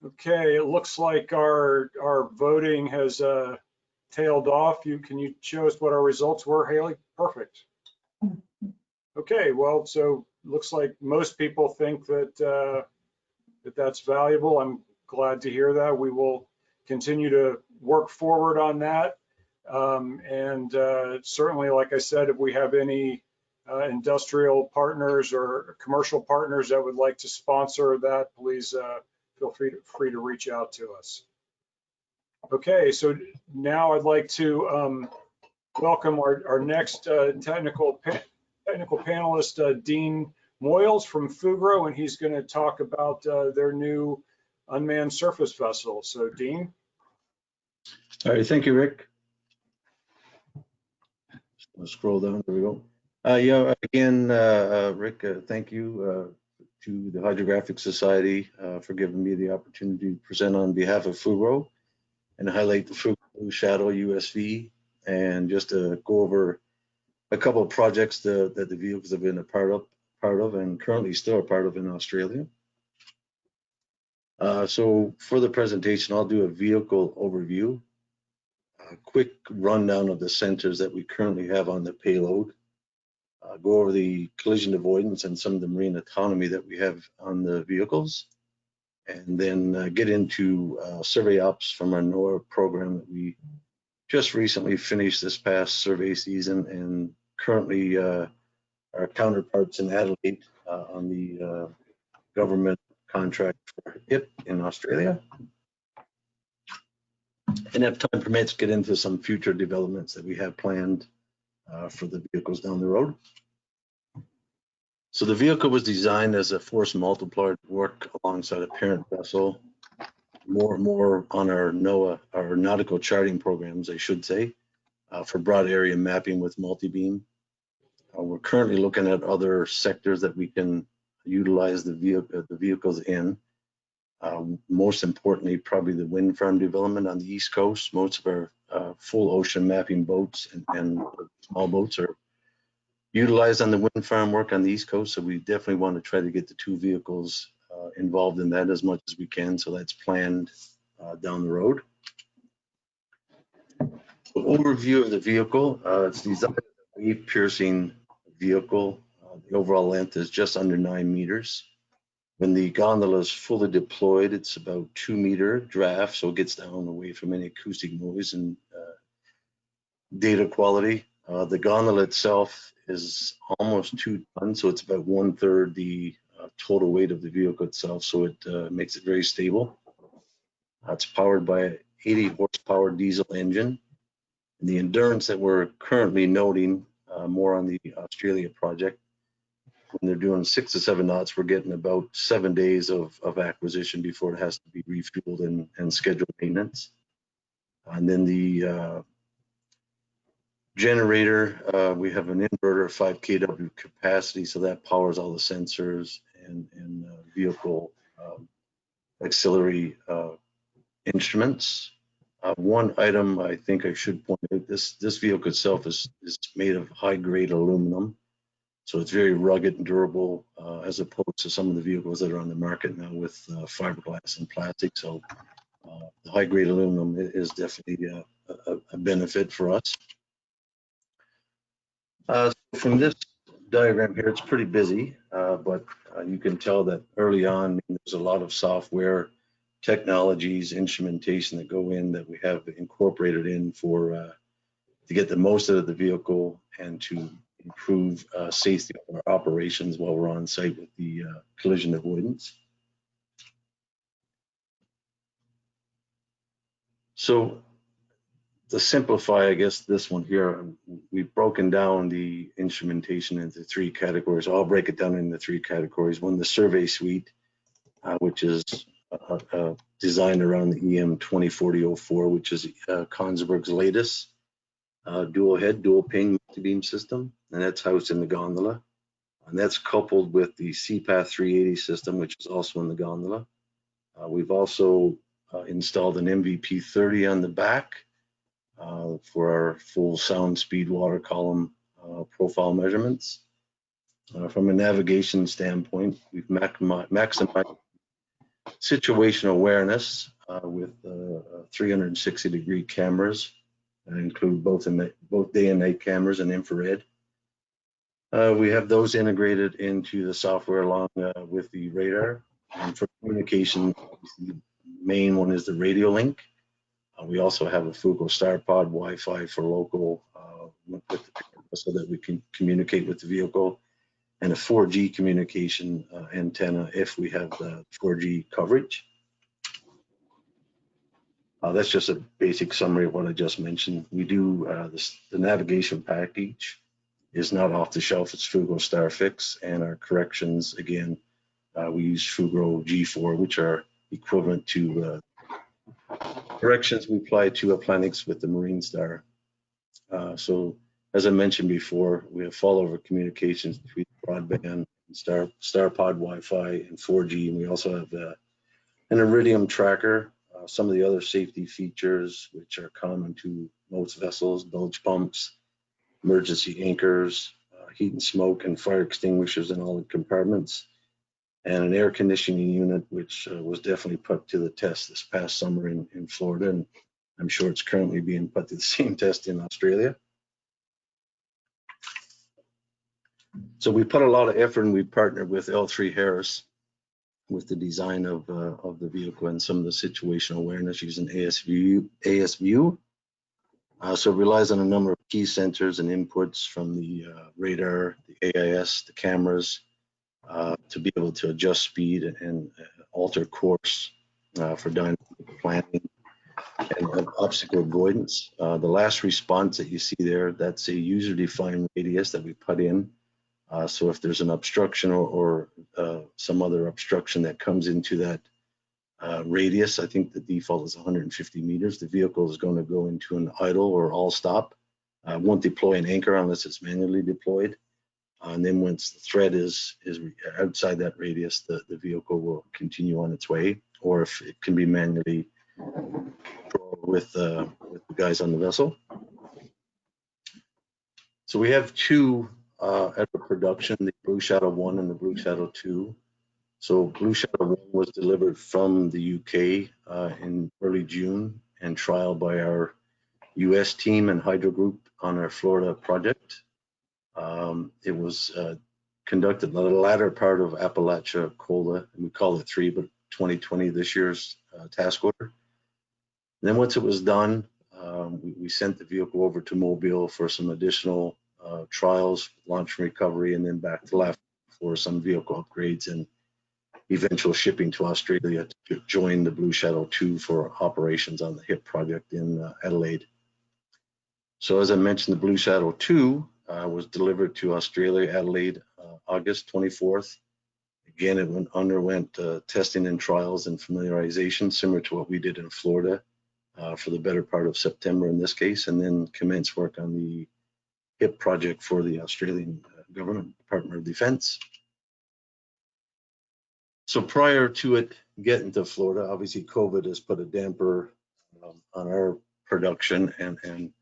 Okay, it looks like our voting has tailed off. Can you show us what our results were, Haley? Perfect. Okay, well, so looks like most people think that that's valuable. I'm glad to hear that. We will continue to work forward on that. And certainly, like I said, if we have any industrial partners or commercial partners that would like to sponsor that, please feel free to reach out to us. Okay, so now I'd like to welcome our next technical panelist, Dean Moyles from Fugro, and he's going to talk about their new unmanned surface vessel. So, Dean. All right, thank you, Rick. Let's scroll down. There we go. Yeah, again, Rick, thank you to the Hydrographic Society for giving me the opportunity to present on behalf of Fugro and highlight the Fugro Shadow USV and just to go over a couple of projects that the vehicles have been a part of and currently still a part of in Australia. So for the presentation, I'll do a vehicle overview, a quick rundown of the sensors that we currently have on the payload, go over the collision avoidance and some of the marine autonomy that we have on the vehicles, and then get into survey ops from our NOAA program that we just recently finished this past survey season, and currently our counterparts in Adelaide on the government contract for it in Australia. And if time permits, get into some future developments that we have planned for the vehicles down the road. So the vehicle was designed as a force multiplier to work alongside a parent vessel, more on our NOAA, our nautical charting programs, I should say, for broad area mapping with multi-beam. We're currently looking at other sectors that we can utilize the vehicles in. Most importantly, probably the wind farm development on the East Coast. Most of our full ocean mapping boats and small boats are utilized on the wind farm work on the East Coast. So we definitely want to try to get the two vehicles involved in that as much as we can. So that's planned down the road. So overview of the vehicle. It's designed as a wave piercing vehicle. The overall length is just under 9 meters. When the gondola is fully deployed, it's about 2 meter draft, so it gets down away from any acoustic noise and data quality. The gondola itself is almost 2 tons, so it's about 1/3 the total weight of the vehicle itself, so it makes it very stable. It's powered by an 80 horsepower diesel engine. And the endurance that we're currently noting more on the Australia project, when they're doing 6 to 7 knots, we're getting about 7 days of acquisition before it has to be refueled and scheduled maintenance. And then the generator, we have an inverter of 5 kW capacity, so that powers all the sensors and vehicle auxiliary instruments. One item I think I should point out, this vehicle itself is made of high grade aluminum. So it's very rugged and durable as opposed to some of the vehicles that are on the market now with fiberglass and plastic. So the high grade aluminum is definitely a benefit for us. From this diagram here, it's pretty busy, but you can tell that early on there's a lot of software technologies, instrumentation that go in that we have incorporated in for to get the most out of the vehicle and to improve safety of our operations while we're on site with the collision avoidance. So to simplify, I guess this one here, we've broken down the instrumentation into 3 categories. I'll break it down into 3 categories. One, the survey suite, which is designed around the EM 2040-04, which is Kongsberg's latest dual head, dual ping multi-beam system, and that's housed in the gondola. And that's coupled with the CPATH 380 system, which is also in the gondola. We've also installed an MVP 30 on the back for our full sound speed water column profile measurements. From a navigation standpoint, we've maximized situational awareness with 360-degree cameras that include both day and night cameras and infrared. We have those integrated into the software along with the radar. And for communication, the main one is the radio link. We also have a Fugro StarPod Wi-Fi for local so that we can communicate with the vehicle, and a 4G communication antenna if we have the 4G coverage. That's just a basic summary of what I just mentioned. We do the navigation package is not off the shelf. It's Fugro StarFix, and our corrections, again, we use Fugro G4, which are equivalent to corrections we apply to Planix with the Marine Star. So as I mentioned before, we have follow-over communications between broadband and StarPod Wi-Fi and 4G, and we also have an Iridium tracker. Some of the other safety features which are common to most vessels: bilge pumps, emergency anchors, heat and smoke and fire extinguishers in all the compartments, and an air conditioning unit, which was definitely put to the test this past summer in Florida, and I'm sure it's currently being put to the same test in Australia. So we put a lot of effort, and we partnered with L3 Harris with the design of the vehicle and some of the situational awareness using ASView. So it relies on a number of key sensors and inputs from the radar, the AIS, the cameras, to be able to adjust speed and alter course for dynamic planning and obstacle avoidance. The last response that you see there, that's a user-defined radius that we put in. So if there's an obstruction or some other obstruction that comes into that radius, I think the default is 150 meters. The vehicle is going to go into an idle or all stop. Won't deploy an anchor unless it's manually deployed. And then once the thread is outside that radius, the vehicle will continue on its way, or if it can be manually with the guys on the vessel. So we have two at the production, the Blue Shadow 1 and the Blue Shadow 2. So Blue Shadow 1 was delivered from the UK in early June and trialed by our US team and Hydro Group on our Florida project. It was conducted in the latter part of Appalachia COLA, and we call it 3, but 2020 this year's task order. And then once it was done, we sent the vehicle over to Mobile for some additional trials, launch and recovery, and then back to LAF for some vehicle upgrades and eventual shipping to Australia to join the Blue Shadow 2 for operations on the HIP project in Adelaide. So as I mentioned, the Blue Shadow 2 was delivered to Australia, Adelaide, August 24th. Again, it underwent testing and trials and familiarization, similar to what we did in Florida for the better part of September in this case, and then commenced work on the HIP project for the Australian government, Department of Defense. So prior to it getting to Florida, obviously COVID has put a damper on our production and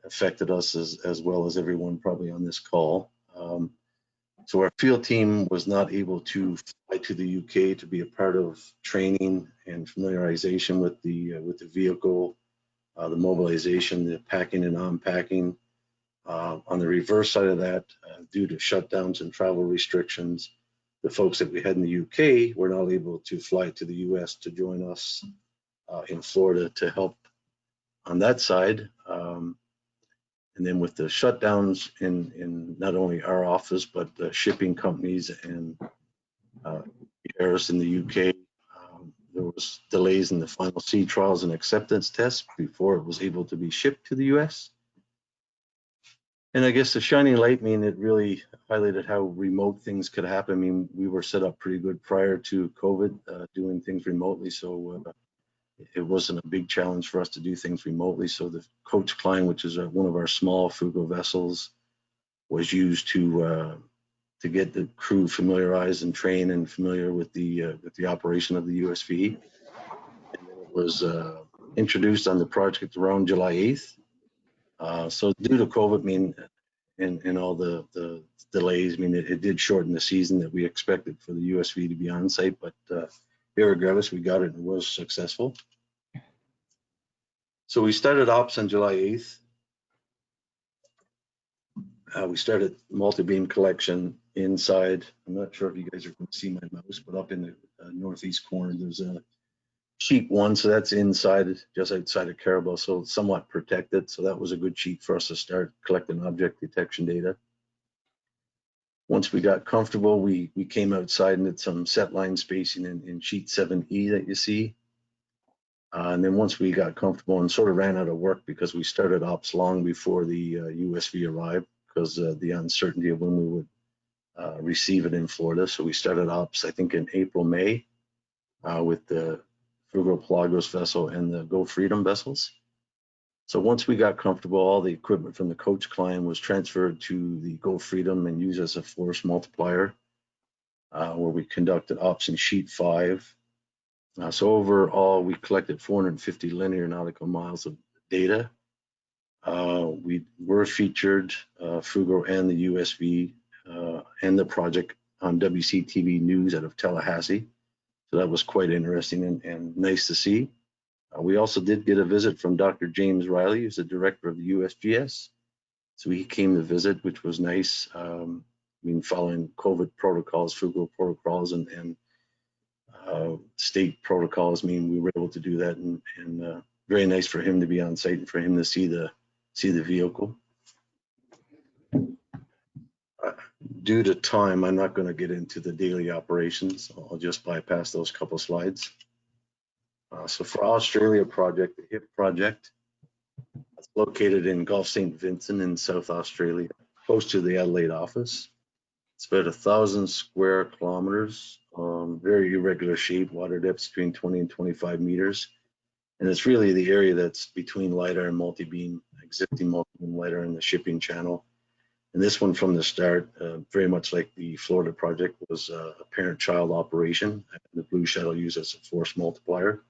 affected us as well as everyone probably on this call. So our field team was not able to fly to the UK to be a part of training and familiarization with the vehicle, the mobilization, the packing and unpacking. On the reverse side of that, due to shutdowns and travel restrictions, the folks that we had in the UK were not able to fly to the US to join us in Florida to help on that side. And then with the shutdowns in not only our office, but the shipping companies and airs in the UK, there was delays in the final sea trials and acceptance tests before it was able to be shipped to the US. And I guess the shining light, I mean, it really highlighted how remote things could happen. I mean, we were set up pretty good prior to COVID, doing things remotely. So it wasn't a big challenge for us to do things remotely. So the Coach Klein, which is one of our small Fugro vessels, was used to get the crew familiarized and trained and familiar with the operation of the USV. And then it was introduced on the project around July 8th. So due to COVID, I mean, and all the delays, I mean, it did shorten the season that we expected for the USV to be on site, but regardless, we got it and was successful. So we started ops on July 8th. We started multi-beam collection inside. I'm not sure if you guys are going to see my mouse, but up in the northeast corner, there's a sheet 1. So that's inside, just outside of Caribou, so it's somewhat protected. So that was a good sheet for us to start collecting object detection data. Once we got comfortable, we came outside and did some set line spacing in sheet 7E that you see. And then once we got comfortable and sort of ran out of work because we started ops long before the USV arrived because the uncertainty of when we would receive it in Florida. So we started ops, I think, in April, May with the Fugro Pelagos vessel and the Go Freedom vessels. So once we got comfortable, all the equipment from the Coach Klein was transferred to the Go Freedom and used as a force multiplier, where we conducted ops in sheet 5. So overall, we collected 450 linear nautical miles of data. We were featured, Fugro and the USV and the project on WCTV News out of Tallahassee. So that was quite interesting and nice to see. We also did get a visit from Dr. James Riley, who's the director of the USGS. So he came to visit, which was nice. I mean, following COVID protocols, Fugro protocols, and state protocols, I mean, we were able to do that, and very nice for him to be on site and for him to see the vehicle. Due to time, I'm not going to get into the daily operations. I'll just bypass those couple slides. So for Australia project, the HIP project, it's located in Gulf St. Vincent in South Australia, close to the Adelaide office. It's about 1,000 square kilometers, very irregular shape, water depths between 20 and 25 meters. And it's really the area that's between LiDAR and multi-beam, existing multi-beam LiDAR in the shipping channel. And this one from the start, very much like the Florida project, was a parent-child operation. The Blue Shuttle used as a force multiplier.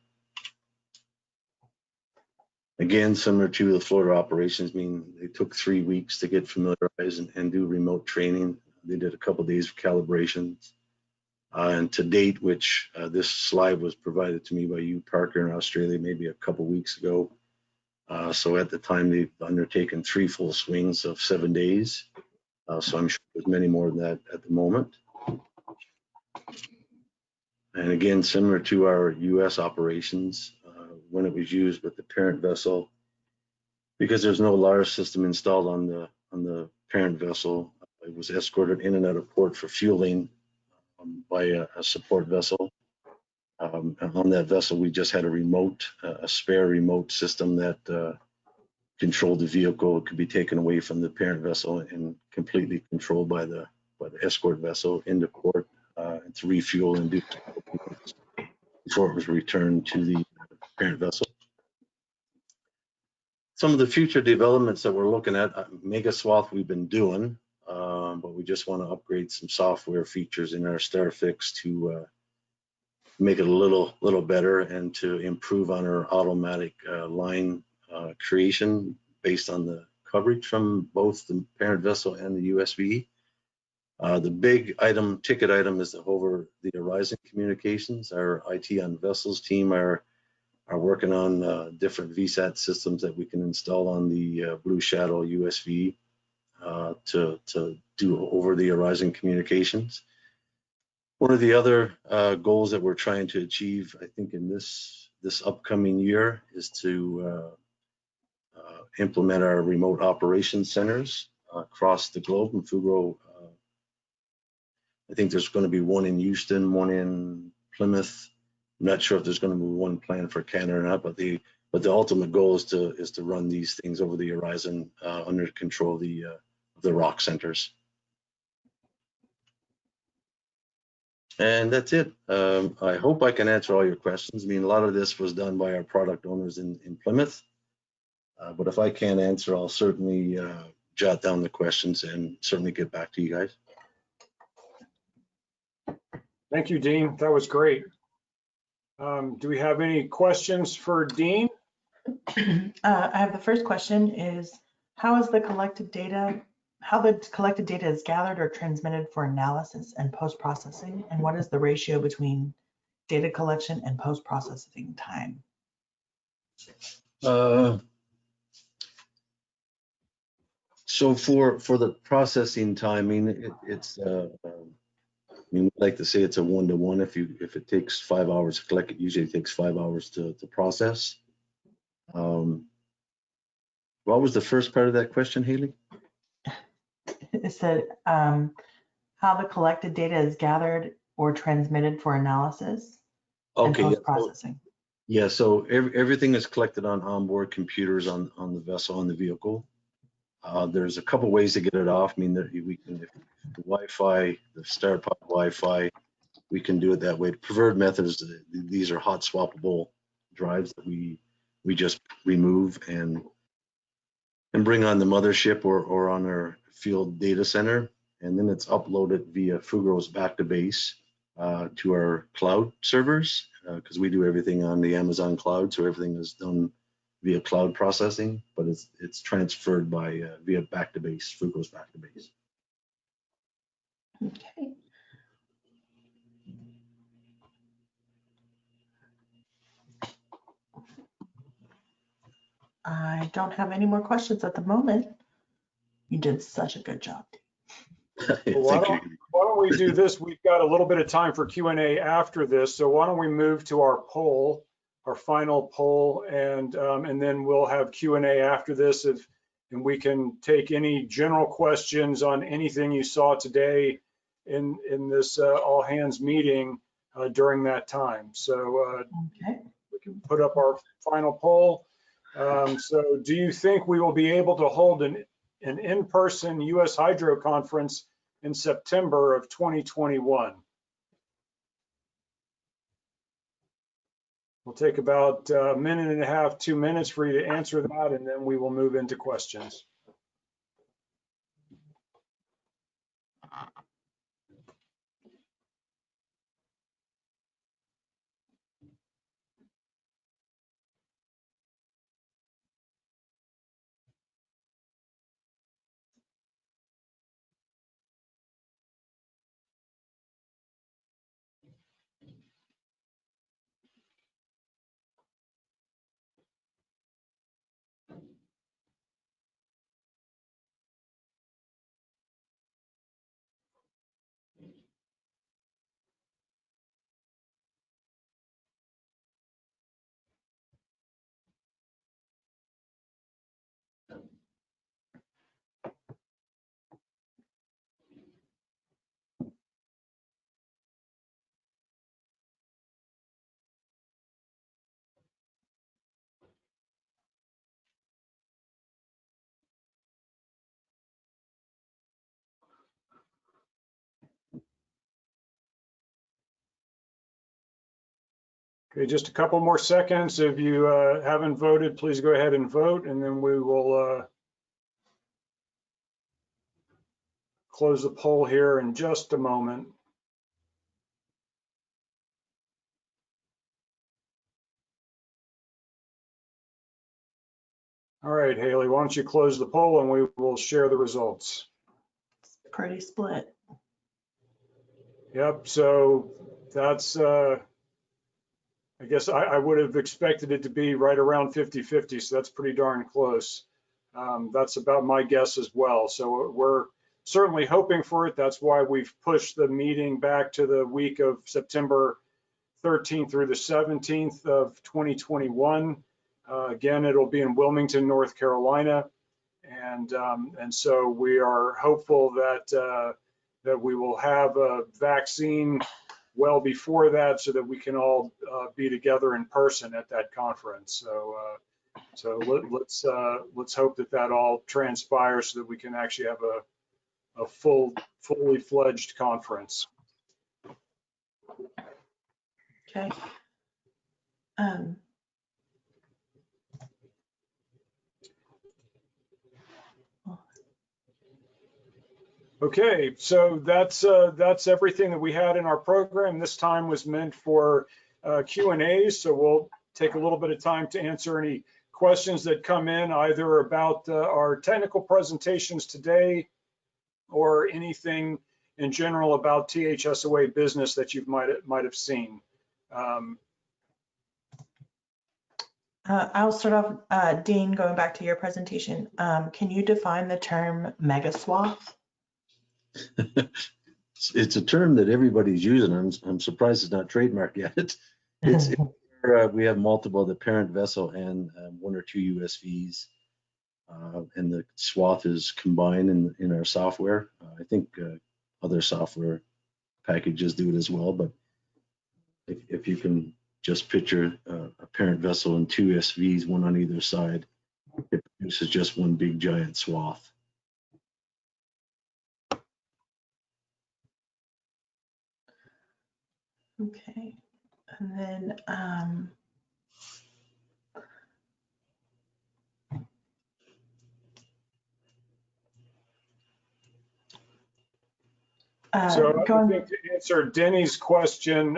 Again, similar to the Florida operations, I mean, they took 3 weeks to get familiarized and do remote training. They did a couple of days of calibrations. And to date, which this slide was provided to me by you, Parker, in Australia, maybe a couple of weeks ago. So at the time, they've undertaken 3 full swings of 7 days. So I'm sure there's many more than that at the moment. And again, similar to our US operations, when it was used with the parent vessel, because there's no LAR system installed on the parent vessel, it was escorted in and out of port for fueling by a support vessel. And on that vessel, we just had a spare remote system that controlled the vehicle. It could be taken away from the parent vessel and completely controlled by the escort vessel into port and to refuel and do before it was returned to the parent vessel. Some of the future developments that we're looking at, Mega Swath we've been doing, but we just want to upgrade some software features in our StarFix to make it a little better and to improve on our automatic line creation based on the coverage from both the parent vessel and the USV. The big ticket item is over the Horizon communications. Our IT on vessels team are working on different VSAT systems that we can install on the Blue Shadow USV to do over the Horizon communications. One of the other goals that we're trying to achieve, I think, in this upcoming year is to implement our remote operations centers across the globe. In Fugro, I think there's going to be one in Houston, one in Plymouth. I'm not sure if there's going to be one planned for Canada or not, but the ultimate goal is to run these things over the Horizon under control of the ROC centers. And that's it. I hope I can answer all your questions. I mean, a lot of this was done by our product owners in Plymouth, but if I can't answer, I'll certainly jot down the questions and certainly get back to you guys. Thank you, Dean. That was great. Do we have any questions for Dean? I have the first question is, how the collected data is gathered or transmitted for analysis and post-processing, and what is the ratio between data collection and post-processing time? So for the processing time, I mean, it's we like to say it's a 1-to-1. If it takes 5 hours to collect, it usually takes 5 hours to process. What was the first part of that question, Haley? It said how the collected data is gathered or transmitted for analysis and post-processing. Yeah, so everything is collected on onboard computers on the vessel, on the vehicle. There's a couple ways to get it off. I mean, we can, if the Wi-Fi, the StarPod Wi-Fi, we can do it that way. The preferred method is these are hot swappable drives that we just remove and bring on the mothership or on our field data center, and then it's uploaded via Fugro's back to base to our cloud servers because we do everything on the Amazon cloud, so everything is done via cloud processing, but it's transferred by via back to base, Fugro's back to base. Okay. I don't have any more questions at the moment. You did such a good job. Well, why don't we do this? We've got a little bit of time for Q&A after this, so why don't we move to our poll, our final poll, and then we'll have Q&A after this. and we can take any general questions on anything you saw today in this all hands meeting during that time. So Okay. we can put up our final poll. So do you think we will be able to hold an in-person U.S. Hydro conference in September of 2021? We'll take about a minute and a half, 2 minutes for you to answer that, and then we will move into questions. Okay, just a couple more seconds. If you haven't voted, please go ahead and vote, and then we will close the poll here in just a moment. All right, Haley, why don't you close the poll and we will share the results. Pretty split. Yep, so that's, I guess I would have expected it to be right around 50-50, so that's pretty darn close. That's about my guess as well. So we're certainly hoping for it. That's why we've pushed the meeting back to the week of September 13th through the 17th of 2021. Again, it'll be in Wilmington, North Carolina. And so we are hopeful that that we will have a vaccine well before that, so that we can all be together in person at that conference. So let's hope that that all transpires so that we can actually have a fully fledged conference. Okay. Okay, so that's everything that we had in our program. This time was meant for Q&As, so we'll take a little bit of time to answer any questions that come in, either about our technical presentations today or anything in general about THSOA business that you might have seen. I'll start off, Dean, going back to your presentation. Can you define the term mega swath? It's a term that everybody's using. I'm surprised it's not trademarked yet. We have multiple, the parent vessel and one or two USVs, and the swath is combined in our software. I think other software packages do it as well, but if you can just picture a parent vessel and two SVs, one on either side, it produces just one big giant swath. Okay, and then So I think to answer Denny's question,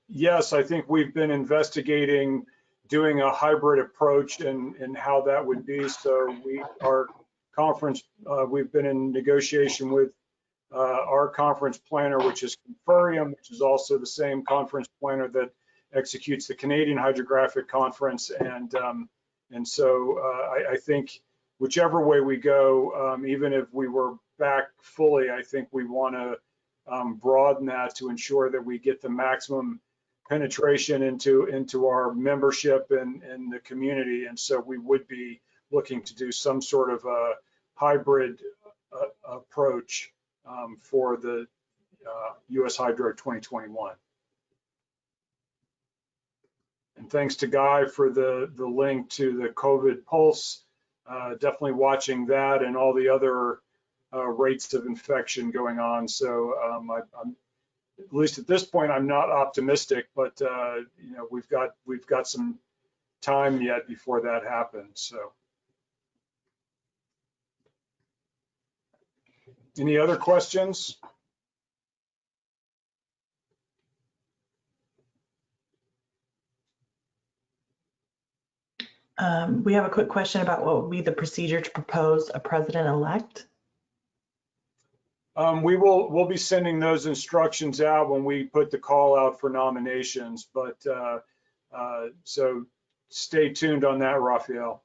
yes, I think we've been investigating doing a hybrid approach and how that would be. So our conference, we've been in negotiation with our conference planner, which is Confurium, which is also the same conference planner that executes the Canadian Hydrographic Conference. And so I think whichever way we go, even if we were back fully, I think we want to broaden that to ensure that we get the maximum penetration into our membership and the community. And so we would be looking to do some sort of a hybrid approach for the US Hydro 2021. And thanks to Guy for the link to the COVID pulse. Definitely watching that and all the other rates of infection going on. So I'm, at least at this point, I'm not optimistic, but you know, we've got some time yet before that happens. So, any other questions? We have a quick question about what would be the procedure to propose a president-elect. We'll be sending those instructions out when we put the call out for nominations, but so stay tuned on that, Raphael.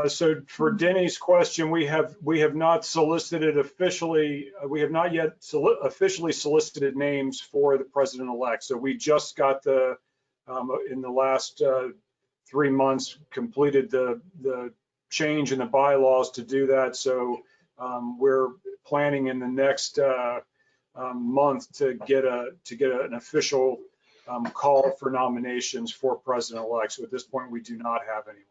So for Denny's question, we have not solicited officially. We have not yet officially solicited names for the president-elect. So we just got the in the last 3 months completed the change in the bylaws to do that. So we're planning in the next month to get an official call for nominations for president-elect. So at this point, we do not have anyone.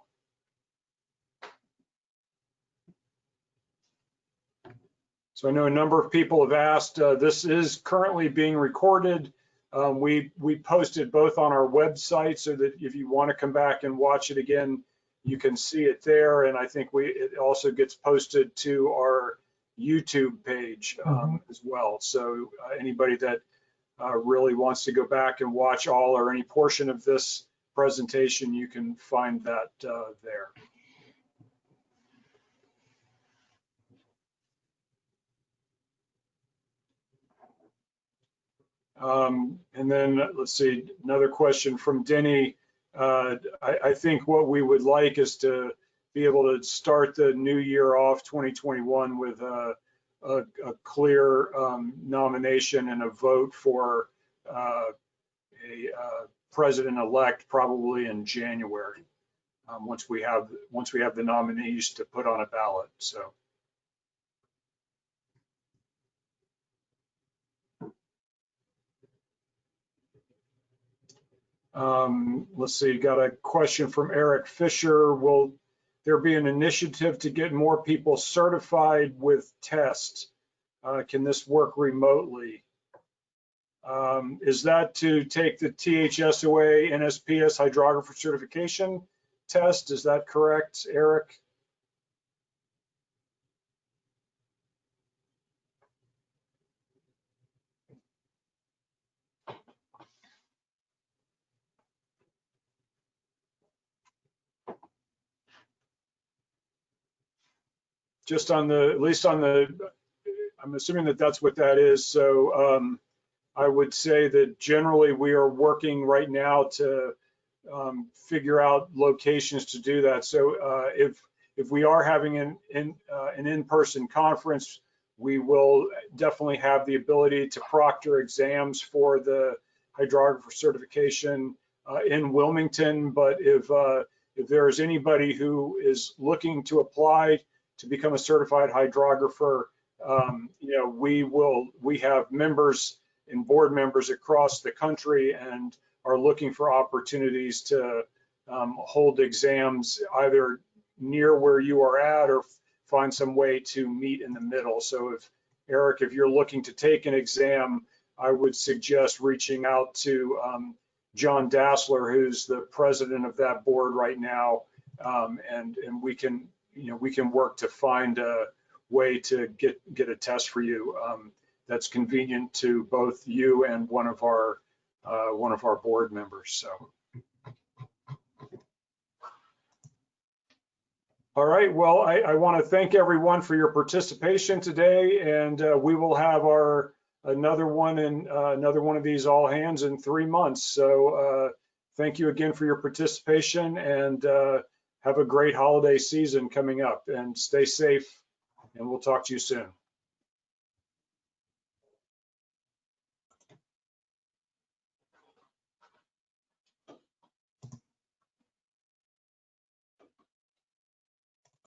So I know a number of people have asked, this is currently being recorded. We posted both on our website so that if you want to come back and watch it again, you can see it there. And I think it also gets posted to our YouTube page as well. So anybody that really wants to go back and watch all or any portion of this presentation, you can find that there. And then let's see, another question from Denny. I think what we would like is to be able to start the new year off 2021 with a clear nomination and a vote for a president-elect probably in January, once we have the nominees to put on a ballot. So. Let's see, got a question from Eric Fisher. Will there be an initiative to get more people certified with tests? Can this work remotely? Is that to take the THSOA NSPS hydrographer certification test? Is that correct, Eric? Just on the, at least on the, I'm assuming that that's what that is. So I would say that generally we are working right now to figure out locations to do that. So if we are having an in-person conference, we will definitely have the ability to proctor exams for the hydrographer certification in Wilmington. But if there is anybody who is looking to apply to become a certified hydrographer, you know, we have members and board members across the country and are looking for opportunities to hold exams either near where you are at or find some way to meet in the middle. So if Eric, if you're looking to take an exam, I would suggest reaching out to John Dassler, who's the president of that board right now, and we can, you know, we can work to find a way to get a test for you that's convenient to both you and one of our board members. So, all right. Well, I want to thank everyone for your participation today, and we will have our another one of these all hands in 3 months. So thank you again for your participation, and have a great holiday season coming up, and stay safe, and we'll talk to you soon.